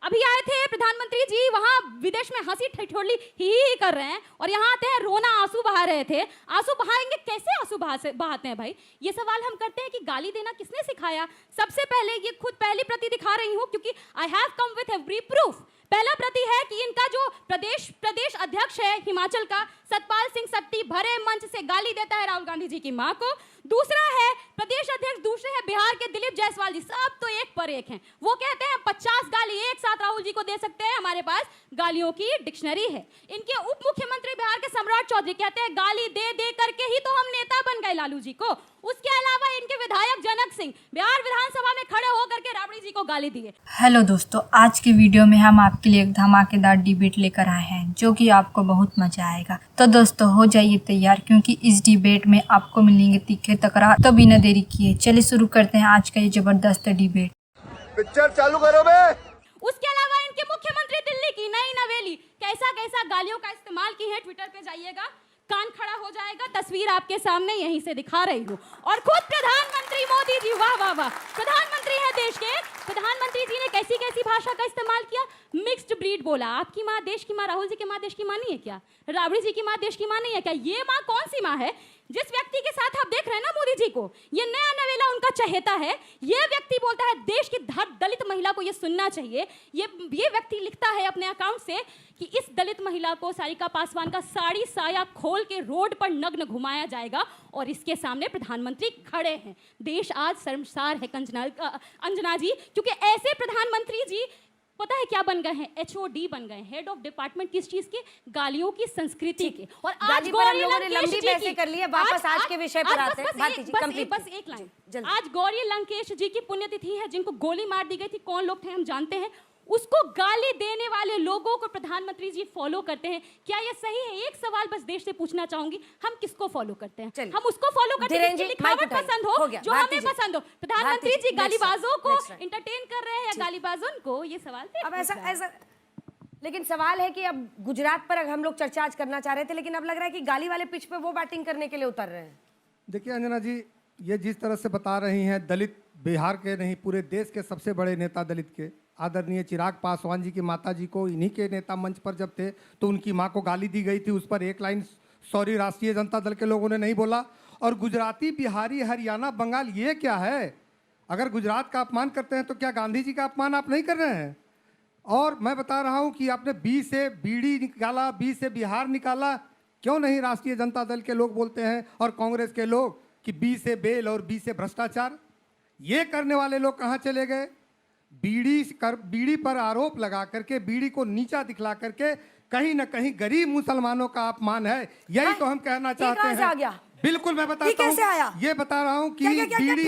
अभी आए थे प्रधानमंत्री जी, वहां विदेश में हंसी ठिठोली ही कर रहे हैं और यहाँ आते हैं रोना आंसू बहा रहे थे। आंसू बहाएंगे, कैसे आंसू बहाते हैं भाई? ये सवाल हम करते हैं कि गाली देना किसने सिखाया? सबसे पहले ये खुद पहली प्रति दिखा रही हूँ, क्योंकि I have come with every proof. पहला प्रति है कि इनका जो प्रदेश अध्यक्ष है हिमाचल का, सतपाल सिंह सत्ती, भरे मंच से गाली देता है राहुल गांधी जी की मां को। दूसरा है प्रदेश अध्यक्ष, दूसरे है बिहार के दिलीप जायसवाल जी, सब तो एक पर एक हैं। वो कहते हैं 50 गाली एक साथ राहुल जी को दे सकते हैं, हमारे पास गालियों की डिक्शनरी है। इनके उप मुख्यमंत्री बिहार के सम्राट चौधरी कहते हैं गाली दे दे करके ही तो हम नेता बन गए लालू जी को। उसके अलावा इनके विधायक जनक सिंह बिहार विधानसभा में खड़े होकर के राबड़ी जी को गाली दिए। हेलो दोस्तों, आज के वीडियो में हम आपके लिए एक धमाकेदार डिबेट लेकर आए हैं जो कि आपको बहुत मजा आएगा। तो दोस्तों हो जाइए तैयार, क्योंकि इस डिबेट में आपको मिलेंगे तीखे तकरार। तो बिना देरी किए चलिए शुरू करते हैं आज का ये जबरदस्त डिबेट। पिक्चर चालू करो बे। उसके अलावा इनके मुख्यमंत्री दिल्ली की नई नवेली कैसा कैसा गालियों का इस्तेमाल की है, ट्विटर पे जाइएगा, कान खड़ा हो जाएगा। तस्वीर आपके सामने यहीं से दिखा रही हूँ। और खुद प्रधानमंत्री मोदी जी, वाह वाह वाह, प्रधानमंत्री है देश के, प्रधानमंत्री जी ने कैसी कैसी भाषा का इस्तेमाल किया। मिक्स्ड ब्रीड बोला। आपकी माँ देश की माँ, राहुल जी की माँ देश की माँ नहीं है क्या? राबड़ी जी की माँ देश की माँ नहीं है क्या? ये माँ कौन सी माँ है? जिस व्यक्ति के साथ आप देख रहे हैं ना मोदी जी को, ये नया नवेला उनका चहेता है। ये व्यक्ति बोलता है देश की दलित महिला को ये सुनना चाहिए। ये व्यक्ति लिखता है अपने अकाउंट से कि इस दलित महिला को सारिका पासवान का साड़ी साया खोल के रोड पर नग्न घुमाया जाएगा, और इसके सामने प्रधानमंत्री खड़े हैं। देश आज शर्मसार है अंजना जी, क्योंकि ऐसे प्रधानमंत्री जी पता है क्या बन गए हैं? HOD बन गए, हेड ऑफ डिपार्टमेंट। किस चीज के? गालियों की संस्कृति के। और आज गौरी लंकेश जी कर लिए, वापस आज के विषय पर आते हैं। बस एक लाइन। आज गौरी लंकेश जी की पुण्यतिथि है, जिनको गोली मार दी गई थी। कौन लोग थे हम जानते हैं। उसको गाली देने वाले लोगों को प्रधानमंत्री जी फॉलो करते हैं। क्या ये सही है? एक सवाल बस देश से पूछना चाहूंगी, हम किसको फॉलो करते हैं? हम उसको फॉलो करते हैं जिसकी लिखावट पसंद हो, जो हमें पसंद हो। प्रधानमंत्री जी गालीबाजों को एंटरटेन कर रहे हैं या गालीबाजों को? ये सवाल थे। अब ऐसा लेकिन सवाल है कि अब गुजरात पर हम लोग चर्चा आज करना चाह रहे थे, लेकिन अब लग रहा है कि गाली वाले पिच पे वो बैटिंग करने के लिए उतर रहे हैं। देखिए अंजना जी, ये जिस तरह से बता रही हैं, दलित बिहार के नहीं पूरे देश के सबसे बड़े नेता दलित के आदरणीय चिराग पासवान जी की माता जी को इन्हीं के नेता मंच पर जब थे तो उनकी मां को गाली दी गई थी। उस पर एक लाइन सॉरी राष्ट्रीय जनता दल के लोगों ने नहीं बोला। और गुजराती, बिहारी, हरियाणा, बंगाल, ये क्या है? अगर गुजरात का अपमान करते हैं तो क्या गांधी जी का अपमान आप नहीं कर रहे हैं? और मैं बता रहा हूं कि आपने बी से बीड़ी निकाला, बी से बिहार निकाला, क्यों नहीं राष्ट्रीय जनता दल के लोग बोलते हैं और कांग्रेस के लोग कि बी से बेल और बी से भ्रष्टाचार? ये करने वाले लोग कहाँ चले गए? बीड़ी पर आरोप लगा करके, बीड़ी को नीचा दिखला करके कहीं ना कहीं गरीब मुसलमानों का अपमान है। यही तो हम कहना चाहते हैं। बिल्कुल मैं बताता हूँ, ये बता रहा हूँ कि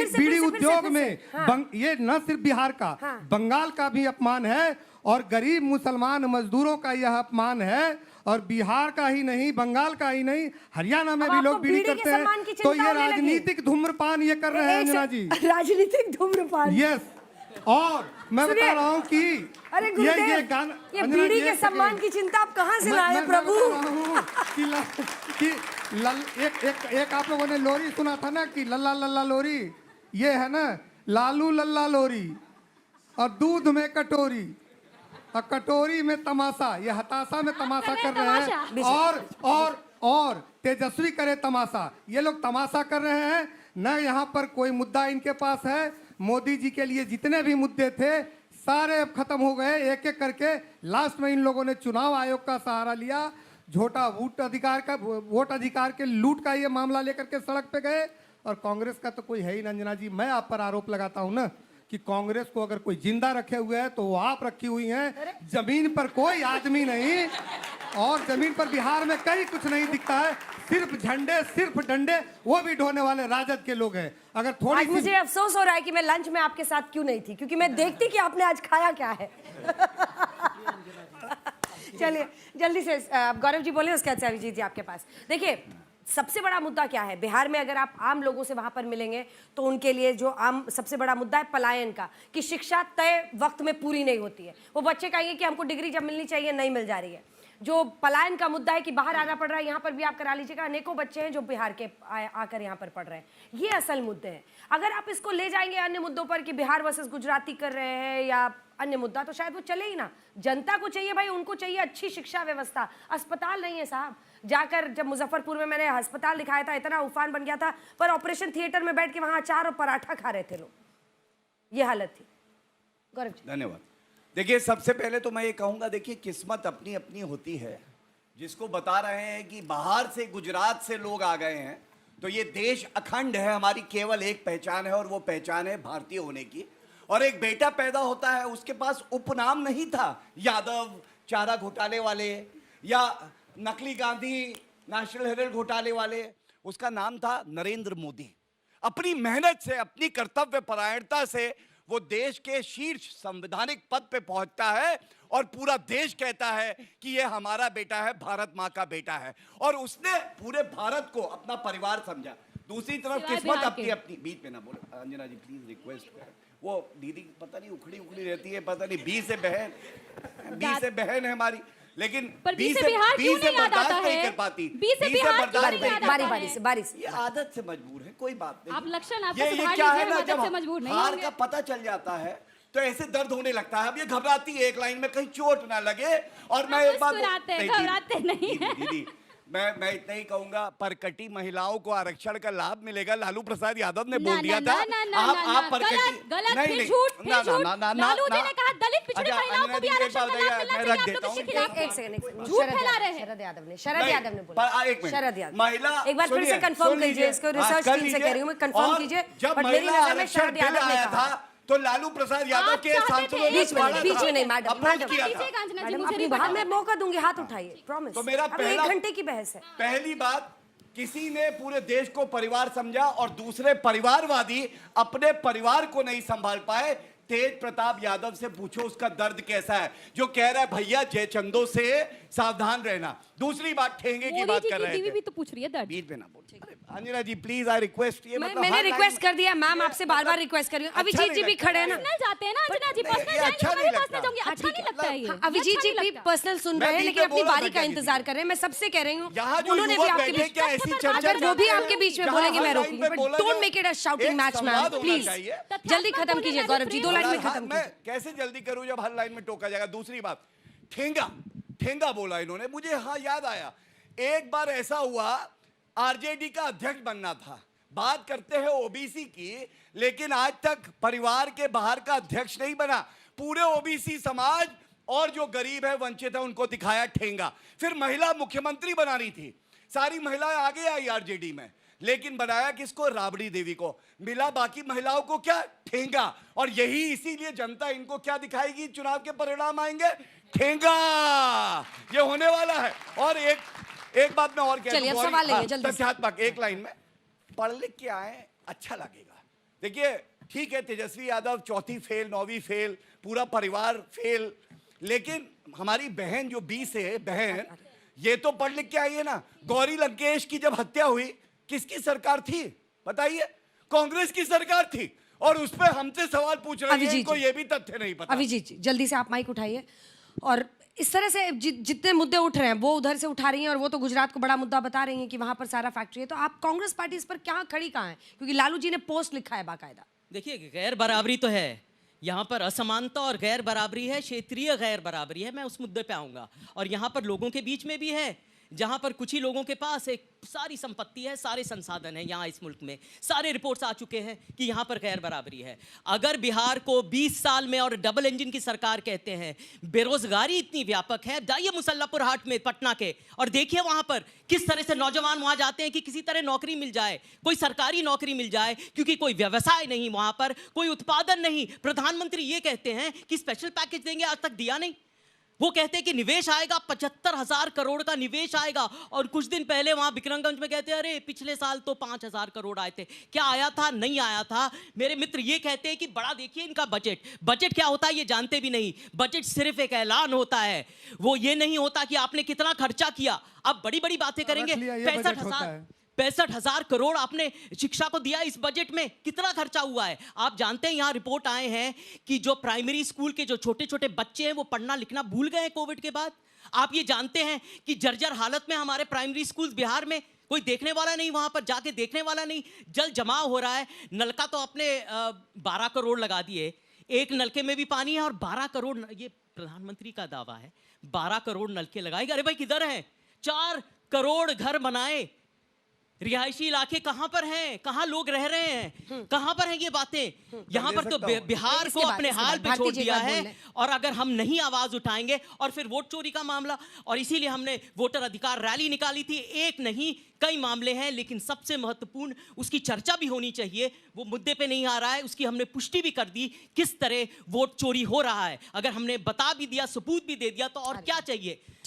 बीड़ी उद्योग में ये न सिर्फ बिहार का, बंगाल का भी अपमान है और गरीब मुसलमान मजदूरों का यह अपमान है। और बिहार का ही नहीं, बंगाल का ही नहीं, हरियाणा में भी लोग बीड़ी करते हैं। तो ये राजनीतिक धूम्रपान ये कर रहे हैं अंजना जी, राजनीतिक धूम्रपान। यस। और मैं बता रहा हूँ कि अरे ये गाना, ये बीड़ी के सम्मान की चिंता आप कहाँ से लाए प्रभु? एक आप लोगों ने लोरी सुना था ना कि लल्ला लल्ला लोरी, ये है ना लालू लल्ला लोरी, और दूध में कटोरी और कटोरी में तमाशा। ये हताशा में तमाशा कर रहे हैं और तेजस्वी करे तमाशा। ये लोग तमाशा कर रहे हैं न। यहाँ पर कोई मुद्दा इनके पास है। मोदी जी के लिए जितने भी मुद्दे थे सारे अब खत्म हो गए एक एक करके। लास्ट में इन लोगों ने चुनाव आयोग का सहारा लिया, झोटा वोट अधिकार के लूट का ये मामला लेकर के सड़क पे गए। और कांग्रेस का तो कोई है ही नहीं अंजना जी। मैं आप पर आरोप लगाता हूं ना कि कांग्रेस को अगर कोई जिंदा रखे हुए है तो वो आप रखी हुई हैं। जमीन पर कोई आदमी नहीं, और जमीन पर बिहार में कहीं कुछ नहीं दिखता है, सिर्फ झंडे, सिर्फ डंडे, वो भी ढोने वाले राजद के लोग हैं। अगर थोड़ी आज मुझे अफसोस हो रहा है कि मैं लंच में आपके साथ क्यों नहीं थी, क्योंकि मैं देखती कि आपने आज खाया क्या है। चलिए जल्दी से गौरव जी बोले, उसके बाद अभिजीत जी आपके पास। देखिए सबसे बड़ा मुद्दा क्या है बिहार में? अगर आप आम लोगों से वहां पर मिलेंगे तो उनके लिए जो आम सबसे बड़ा मुद्दा है पलायन का, कि शिक्षा तय वक्त में पूरी नहीं होती है। वो बच्चे कहेंगे कि हमको डिग्री जब मिलनी चाहिए नहीं मिल जा रही है। जो पलायन का मुद्दा है कि बाहर आना पड़ रहा है, यहाँ पर भी आप करा लीजिएगा। अनेकों बच्चे हैं जो बिहार के आकर यहाँ पर पढ़ रहे हैं। ये असल मुद्दे हैं। अगर आप इसको ले जाएंगे अन्य मुद्दों पर कि बिहार वर्सेस गुजराती कर रहे हैं या अन्य मुद्दा तो शायद वो चले ही ना। जनता को चाहिए भाई, उनको चाहिए अच्छी शिक्षा व्यवस्था, अस्पताल नहीं है साहब। जाकर जब मुजफ्फरपुर में मैंने अस्पताल दिखाया था, इतना उफान बन गया था, पर ऑपरेशन थिएटर में बैठ के वहां अचार और पराठा खा रहे थे लोग, ये हालत थी। गौरव जी धन्यवाद। देखिए, सबसे पहले तो मैं ये कहूंगा, देखिए किस्मत अपनी अपनी होती है। जिसको बता रहे हैं कि बाहर से, गुजरात से लोग आ गए हैं, तो ये देश अखंड है, हमारी केवल एक पहचान है और वो पहचान है भारतीय होने की। और एक बेटा पैदा होता है, उसके पास उपनाम नहीं था यादव, चारा घोटाले वाले, या नकली गांधी, नेशनल हेराल्ड घोटाले वाले। उसका नाम था नरेंद्र मोदी। अपनी मेहनत से, अपनी कर्तव्य परायणता से वो देश के शीर्ष संवैधानिक पद पे पहुंचता है और पूरा देश कहता है कि ये हमारा बेटा है, भारत माँ का बेटा है, और उसने पूरे भारत को अपना परिवार समझा। दूसरी तरफ किस्मत अपनी अपनी, बीच में ना बोले अंजना जी प्लीज, रिक्वेस्ट है। वो दीदी पता नहीं उखड़ी उखड़ी रहती है, पता नहीं बी से बहन है हमारी, लेकिन बी से बिहार क्यों नहीं याद आता है? कर पाती, बी से बिहार क्यों नहीं याद आता है? बारी से ये आदत से मजबूर है, कोई बात नहीं। आप लक्षण आपका ये सुधार क्या लीजिए, है ना, मदद जब से मजबूर नहीं हार होंगे। का पता चल जाता है तो ऐसे दर्द होने लगता है। अब ये घबराती है एक लाइन में, कहीं चोट ना लगे। और मैं एक बात घबराते नहीं है। दीदी, मैं इतना ही कहूंगा, परकटी महिलाओं को आरक्षण का लाभ मिलेगा, लालू प्रसाद यादव ने बोल दिया था। आप परकटी गलत, फिर झूठ, लालू जी ने कहा दलित पिछड़ी महिलाओं को भी आरक्षण का लाभ मिलना चाहिए, आप लोग इसके खिलाफ एक सेकंड, झूठ फैला रहे हैं। शरद यादव ने बोला, एक मिनट, शरद यादव महिला, एक बार फिर से कंफर्म कीजिए, इसको रिसर्च टीम से कह रही हूँ मैं, कंफर्म कीजिए। जब बट मेरी महिला नजर में आरक्षण शरद बिल यादव ने आया कहा था तो लालू प्रसाद यादव के सांसदों ने बीच में नहीं मैडम, अपोज किया था। कीजिएगा अंजना जी, मैडम मुझे अपनी नहीं बात पता। में मौका दूंगी, हाथ उठाइए, प्रॉमिस। तो मेरा अब पहला, 1 घंटे की बहस है। पहली बात, किसी ने पूरे देश को परिवार समझा और दूसरे परिवारवादी अपने परिवार को नहीं संभाल पाए। तेज प्रताप यादव से पूछो उसका दर्द कैसा है, जो कह रहा है भैया जयचंदो से सावधान रहना। दूसरी बात, ठेंगे की बात कर रहे थे, भी तो पूछ रही है दर्द। बीच में ना बोल। अंजना जी प्लीज, आई रिक्वेस्ट। ये मतलब मैंने हर रिक्वेस्ट लाइन कर दिया मैम, आपसे बार-बार रिक्वेस्ट कर रही हूँ। अच्छा अभिजीत जी नहीं भी खड़े हैं ना, पर्सनल जाते हैं ना अंजना जी, पर्सनल ये जाएंगे, अच्छा हमारे नहीं पास लगता। नहीं जाऊंगी, अच्छा नहीं लगता है ये। अभिजीत जी भी पर्सनल सुन मैं रहे हैं, बीच लेकिन में अपनी बोल रहा बारी था का क्या इंतजार कर रहे हैं। मैं सबसे कह रही हूँ, यहाँ जो उन्होंने भी युवक आपके बैठे बीच, क्या ऐसी चर्चा अगर वो भी करते हैं, आपके बीच में जहाँ बोलेंगे मैं हर रोकूंगी, लाइन पे बट बोला डोंट जाए, मेक इट अ शाउटिंग एक मैच संवाद मैम, होना प्लीज। चाहिए। जल्दी खत्म कीजिए गौरव जी, 2 लाइन में खत्म मैं कीजिए। कैसे जल्दी करूं जब हर लाइन में टोका जाएगा। दूसरी बात, ठेंगा बोला इन्होंने, मुझे हाँ याद आया, एक बार ऐसा हुआ, आरजेडी का अध्यक्ष बनना था। बात करते हैं ओबीसी की, लेकिन आज तक परिवार के बाहर का अध्यक्ष नहीं बना। पूरे ओबीसी समाज और जो गरीब है, वंचित है, उनको दिखाया ठेंगा। फिर महिला मुख्यमंत्री बनानी थी, सारी महिलाएं आगे आई आरजेडी में, लेकिन बनाया किसको? राबड़ी देवी को। मिला बाकी महिलाओं को क्या? ठेंगा। और यही इसीलिए जनता इनको क्या दिखाएगी? चुनाव के परिणाम आएंगे, ठेंगा। ये होने वाला है। और एक बात मैं और कह चलिए, अब सवाल लेंगे जल्दी से। तथ्यात्मक, एक लाइन में, पढ़ लिख के आए, अच्छा लगेगा। देखिए ठीक है, तेजस्वी यादव 4वीं फेल, 9वीं फेल, पूरा परिवार फेल, लेकिन हमारी बहन जो बी से है, बहन, ये तो पढ़ लिख के आई है ना। गौरी लंकेश की जब हत्या हुई, किसकी सरकार थी बताइए? कांग्रेस की सरकार थी, और उस पर हमसे सवाल पूछ रहे हैं, इनको ये भी तथ्य नहीं पता। अभिजीत जी जल्दी से आप माइक उठाइए। और इस तरह से जितने मुद्दे उठ रहे हैं वो उधर से उठा रही हैं, और वो तो गुजरात को बड़ा मुद्दा बता रही हैं कि वहां पर सारा फैक्ट्री है। तो आप कांग्रेस पार्टी इस पर क्या खड़ी कहाँ है? क्योंकि लालू जी ने पोस्ट लिखा है बाकायदा। देखिए, गैर बराबरी तो है यहाँ पर, असमानता और गैर बराबरी है, क्षेत्रीय गैर बराबरी है। मैं उस मुद्दे पे आऊँगा। और यहाँ पर लोगों के बीच में भी है, जहाँ पर कुछ ही लोगों के पास एक सारी संपत्ति है, सारे संसाधन हैं यहाँ इस मुल्क में। सारे रिपोर्ट्स आ चुके हैं कि यहाँ पर गैर बराबरी है। अगर बिहार को 20 साल में और डबल इंजन की सरकार कहते हैं, बेरोजगारी इतनी व्यापक है, जाइए मुसल्लापुर हाट में पटना के और देखिए वहाँ पर किस तरह से नौजवान वहाँ जाते हैं कि किसी तरह नौकरी मिल जाए, कोई सरकारी नौकरी मिल जाए, क्योंकि कोई व्यवसाय नहीं वहाँ पर, कोई उत्पादन नहीं। प्रधानमंत्री ये कहते हैं कि स्पेशल पैकेज देंगे, आज तक दिया नहीं। वो कहते हैं कि निवेश आएगा, 75,000 करोड़ का निवेश आएगा, और कुछ दिन पहले वहां बिक्रमगंज में कहते हैं अरे पिछले साल तो 5,000 करोड़ आए थे। क्या आया था? नहीं आया था। मेरे मित्र ये कहते हैं कि बड़ा देखिए इनका बजट क्या होता है ये जानते भी नहीं। बजट सिर्फ एक ऐलान होता है, वो ये नहीं होता कि आपने कितना खर्चा किया। अब बड़ी बड़ी बातें करेंगे, 65,000 करोड़ आपने शिक्षा को दिया इस बजट में, कितना खर्चा हुआ है आप जानते हैं? यहाँ रिपोर्ट आए हैं कि जो प्राइमरी स्कूल के जो छोटे छोटे बच्चे हैं वो पढ़ना लिखना भूल गए कोविड के बाद। आप ये जानते हैं कि जर्जर हालत में हमारे प्राइमरी स्कूल बिहार में, कोई देखने वाला नहीं, वहां पर जाके देखने वाला नहीं। जल जमाव हो रहा है, नलका तो अपने 12 करोड़ लगा दिए, एक नलके में भी पानी है और 12 करोड़ ये प्रधानमंत्री का दावा है 12 करोड़ नलके लगाएगा। अरे भाई किधर है? 4 करोड़ घर बनाए, रिहायशी इलाके कहां पर हैं? कहां लोग रह रहे हैं? कहां पर हैं ये बातें? यहां पर तो बिहार को अपने हाल पे छोड़ दिया है। और अगर हम नहीं आवाज उठाएंगे, और फिर वोट चोरी का मामला, और इसीलिए हमने वोटर अधिकार रैली निकाली थी। एक नहीं कई मामले हैं, लेकिन सबसे महत्वपूर्ण उसकी चर्चा भी होनी चाहिए। वो मुद्दे पे नहीं आ रहा है, उसकी हमने पुष्टि भी कर दी किस तरह वोट चोरी हो रहा है। अगर हमने बता भी दिया, सबूत भी दे दिया, तो और क्या चाहिए?